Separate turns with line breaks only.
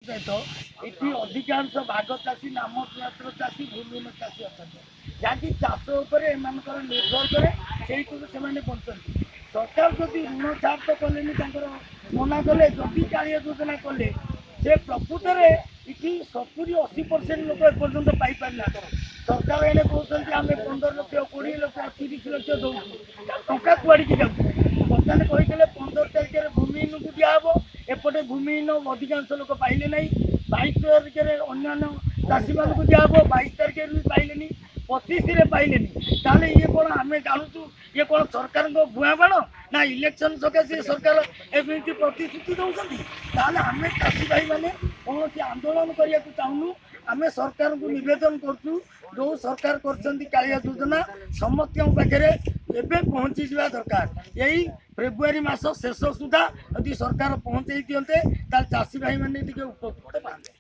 तो ये अधिकांश भाग चाषी नाममात्र चाषी भूमिहीन चाषी अच्छा जहाँकि चाष निर्भर करे से बंचती सरकार जदि ऋण छाड़ तो कले मना कले जदि कालिया योजना कले से प्रकृत में ये 70-80% लोक एपर्तंत पाईपारना सरकार एने कहते आम 15 लाख 20 लाख 30 लाख दौर टा कुआड़ी जाऊँ बर्तमान कही 15 तारिख भूमिहीन को दिहब एपटे भूमिहीन अधिकांश लोक पाइले ना 22 तारिख अन्य चाषी मान को दिहब 22 तारिख भी पाइले 25 पाइले ताले ये कौन आम जानूँ ये कौन सरकार भुआ बाण ना इलेक्शन सकाशे सरकार एमती प्रतिश्रुति दौरान ताले आम चाषी भाई मैंने कौन आंदोलन करने को चाहूँ आम सरकार को निवेदन करूँ जो सरकार कालिया योजना समस्त पाखे एवं पहुँची जा दरकार यही फेब्रुआरी मास शेष सुधा यदि सरकार पहुँचे दिंते चाषी भाई मैंने उपकृत पाते।